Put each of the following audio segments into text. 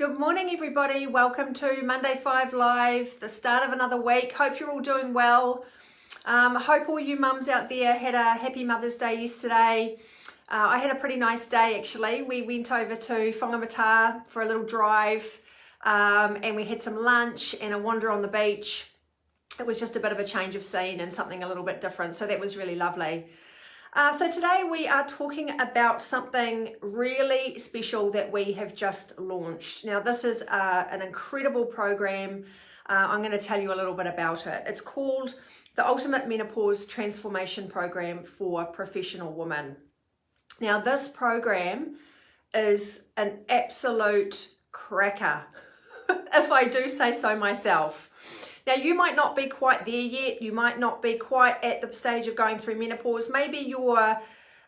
Good morning, everybody. Welcome to Monday 5 Live, the start of another week. Hope you're all doing well. Hope all you mums out there had a happy Mother's Day yesterday. I had a pretty nice day, actually. We went over to Whangamata for a little drive and we had some lunch and a wander on the beach. It was just a bit of a change of scene and something a little bit different, so that was really lovely. So today we are talking about something really special that we have just launched. Now this is an incredible program. I'm going to tell you a little bit about it. It's called the Ultimate Menopause Transformation Program for Professional Women. Now this program is an absolute cracker, if I do say so myself. Now, you might not be quite there yet. You might not be quite at the stage of going through menopause. Maybe you're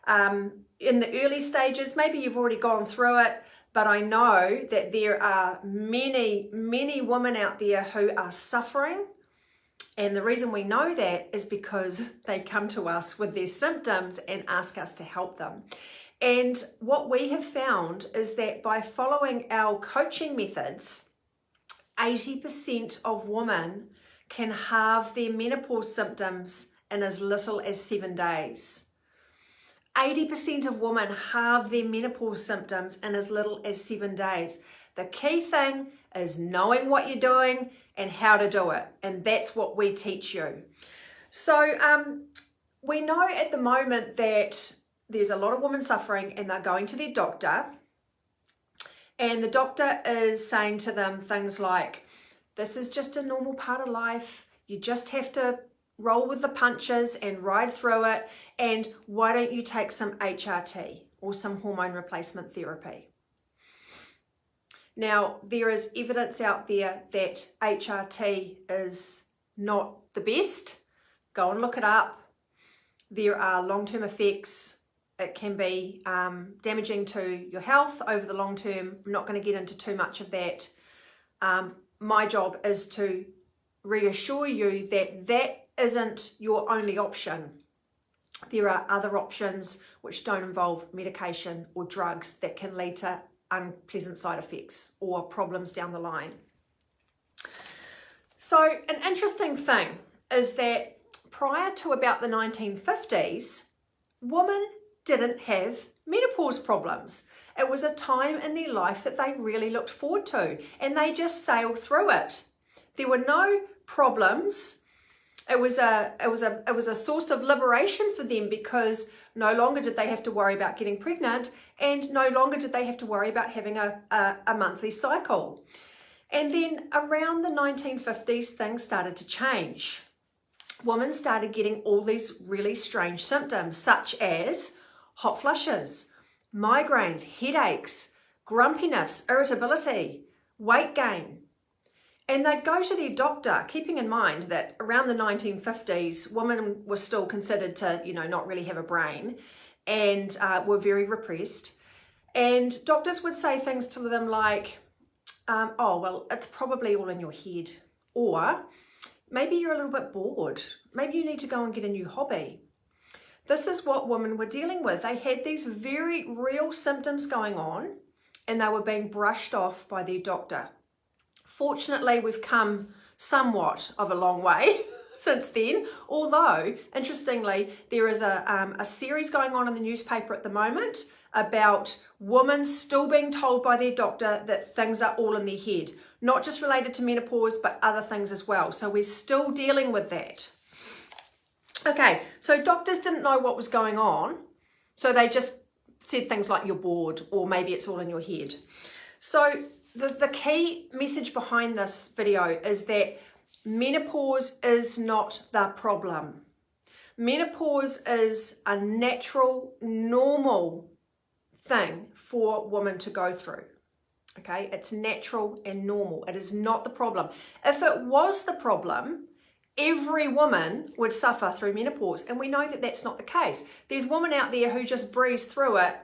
in the early stages. Maybe you've already gone through it. But I know that there are many, many women out there who are suffering. And the reason we know that is because they come to us with their symptoms and ask us to help them. And what we have found is that by following our coaching methods, 80% of women can halve their menopause symptoms in as little as 7 days. 80% of women halve their menopause symptoms in as little as 7 days. The key thing is knowing what you're doing and how to do it. And that's what we teach you. So we know at the moment that there's a lot of women suffering and they're going to their doctor. And the doctor is saying to them things like, this is just a normal part of life. You just have to roll with the punches and ride through it. And why don't you take some HRT or some hormone replacement therapy? Now, there is evidence out there that HRT is not the best. Go and look it up. There are long-term effects. It can be damaging to your health over the long term. I'm not going to get into too much of that. My job is to reassure you that that isn't your only option. There are other options which don't involve medication or drugs that can lead to unpleasant side effects or problems down the line. So an interesting thing is that prior to about the 1950s, women didn't have menopause problems. It was a time in their life that they really looked forward to and they just sailed through it. There were no problems. It was a source of liberation for them because no longer did they have to worry about getting pregnant and no longer did they have to worry about having a monthly cycle. And then around the 1950s, things started to change. Women started getting all these really strange symptoms such as hot flushes, migraines, headaches, grumpiness, irritability, weight gain. And they'd go to their doctor, keeping in mind that around the 1950s, women were still considered to, not really have a brain and were very repressed. And doctors would say things to them like, oh, well, it's probably all in your head. Or maybe you're a little bit bored. Maybe you need to go and get a new hobby. This is what women were dealing with. They had these very real symptoms going on and they were being brushed off by their doctor. Fortunately, we've come somewhat of a long way since then, although, interestingly, there is a series going on in the newspaper at the moment about women still being told by their doctor that things are all in their head, not just related to menopause, but other things as well. So we're still dealing with that. Okay, so doctors didn't know what was going on, so they just said things like you're bored or maybe it's all in your head. So the key message behind this video is that menopause is not the problem. Menopause is a natural, normal thing for women to go through. Okay, it's natural and normal. It is not the problem. If it was the problem, every woman would suffer through menopause, and we know that that's not the case. There's women out there who just breeze through it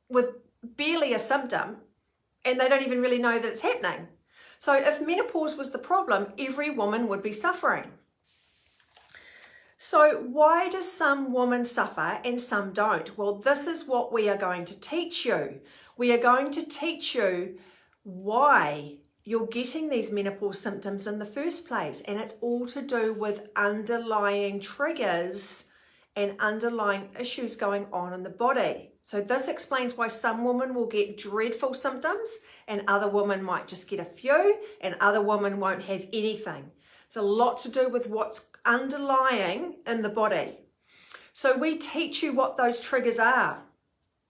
with barely a symptom and they don't even really know that it's happening. So if menopause was the problem, every woman would be suffering. So why do some women suffer and some don't? Well, this is what we are going to teach you. We are going to teach you why you're getting these menopause symptoms in the first place. And it's all to do with underlying triggers and underlying issues going on in the body. So this explains why some women will get dreadful symptoms and other women might just get a few and other women won't have anything. It's a lot to do with what's underlying in the body. So we teach you what those triggers are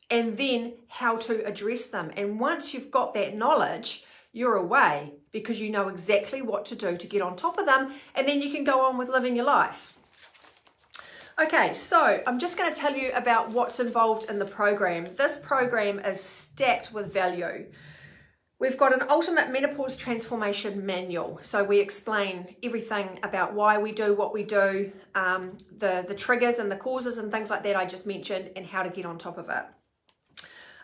and then how to address them. And once you've got that knowledge, you're away because you know exactly what to do to get on top of them, and then you can go on with living your life. Okay, so I'm just going to tell you about what's involved in the program. This program is stacked with value. We've got an ultimate menopause transformation manual. So we explain everything about why we do what we do, the triggers and the causes and things like that I just mentioned, and how to get on top of it.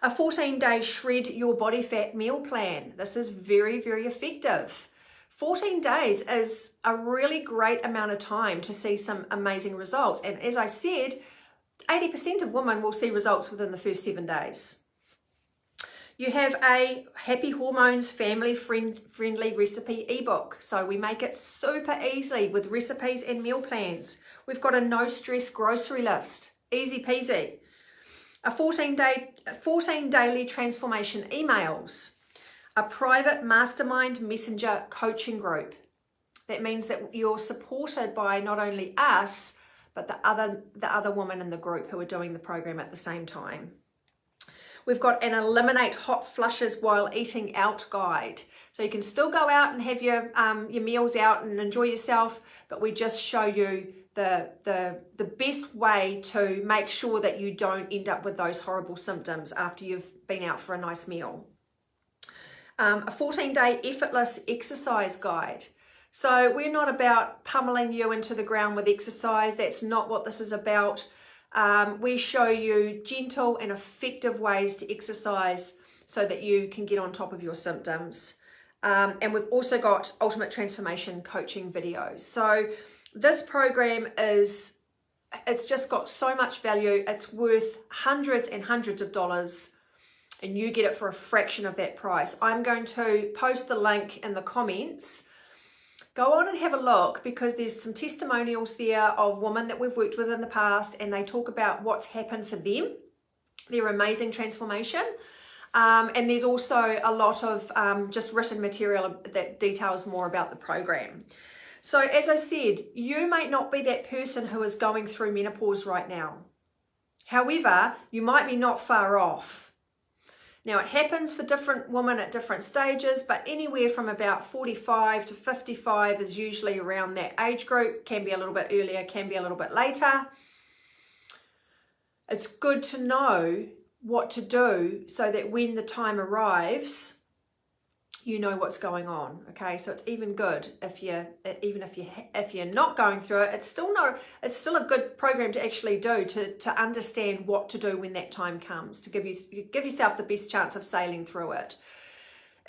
A 14-day shred your body fat meal plan. This is very, very effective. 14 days is a really great amount of time to see some amazing results. And as I said, 80% of women will see results within the first 7 days. You have a Happy Hormones family friendly recipe ebook. So we make it super easy with recipes and meal plans. We've got a no stress grocery list, easy peasy. A 14 daily transformation emails. A private mastermind messenger coaching group. That means that you're supported by not only us, but the other women in the group who are doing the program at the same time. We've got an eliminate hot flushes while eating out guide. So you can still go out and have your meals out and enjoy yourself, but we just show you the best way to make sure that you don't end up with those horrible symptoms after you've been out for a nice meal. A 14-day effortless exercise guide. So we're not about pummeling you into the ground with exercise. That's not what this is about. We show you gentle and effective ways to exercise so that you can get on top of your symptoms. And we've also got ultimate transformation coaching videos. So this program it's just got so much value. It's worth hundreds and hundreds of dollars, and you get it for a fraction of that price. I'm going to post the link in the comments. Go on and have a look because there's some testimonials there of women that we've worked with in the past, and they talk about what's happened for them, their amazing transformation. And there's also a lot of just written material that details more about the program. So as I said, you might not be that person who is going through menopause right now. However, you might be not far off. Now it happens for different women at different stages, but anywhere from about 45 to 55 is usually around that age group. Can be a little bit earlier, can be a little bit later. It's good to know what to do so that when the time arrives, you know what's going on. Okay, so it's even good if you're not going through it. It's still a good program to actually do to understand what to do when that time comes, to give yourself the best chance of sailing through it.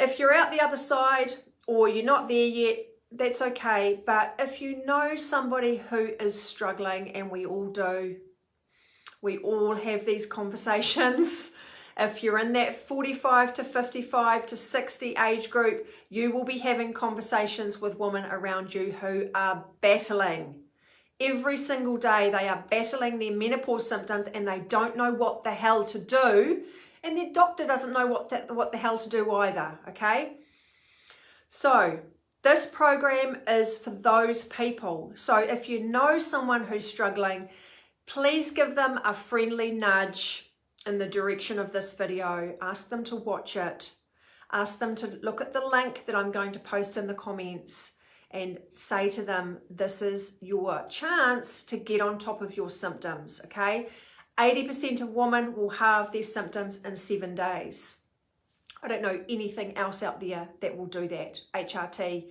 If you're out the other side or you're not there yet, that's okay. But if you know somebody who is struggling, and we all do, we all have these conversations. If you're in that 45 to 55 to 60 age group, you will be having conversations with women around you who are battling. Every single day they are battling their menopause symptoms and they don't know what the hell to do, and their doctor doesn't know what the hell to do either, okay? So this program is for those people. So if you know someone who's struggling, please give them a friendly nudge in the direction of this video. Ask them to watch it. Ask them to look at the link that I'm going to post in the comments and say to them, this is your chance to get on top of your symptoms, okay? 80% of women will have their symptoms in 7 days. I don't know anything else out there that will do that. HRT,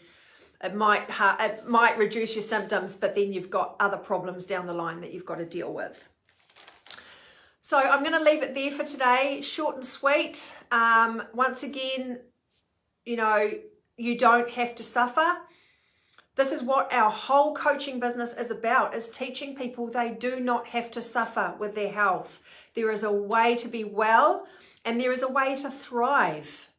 it might reduce your symptoms, but then you've got other problems down the line that you've got to deal with. So I'm going to leave it there for today, short and sweet. Once again, you know, you don't have to suffer. This is what our whole coaching business is about, is teaching people they do not have to suffer with their health. There is a way to be well, and there is a way to thrive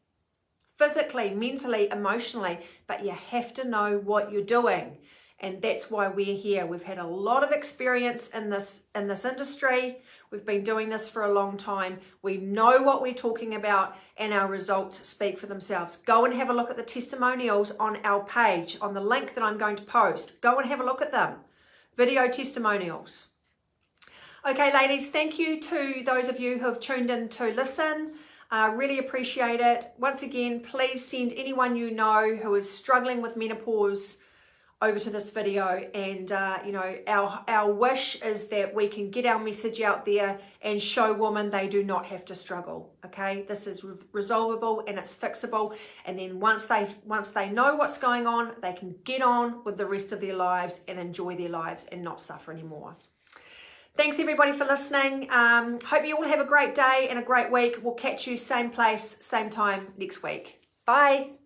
physically, mentally, emotionally, but you have to know what you're doing. And that's why we're here. We've had a lot of experience in this industry. We've been doing this for a long time. We know what we're talking about, and our results speak for themselves. Go and have a look at the testimonials on our page, on the link that I'm going to post. Go and have a look at them. Video testimonials. Okay, ladies, thank you to those of you who have tuned in to listen. Really appreciate it. Once again, please send anyone you know who is struggling with menopause over to this video, and you know, our wish is that we can get our message out there and show women they do not have to struggle. Okay, this is resolvable and it's fixable, and then once they know what's going on, they can get on with the rest of their lives and enjoy their lives and not suffer anymore. Thanks everybody for listening. Hope you all have a great day and a great week. We'll catch you same place, same time next week. Bye.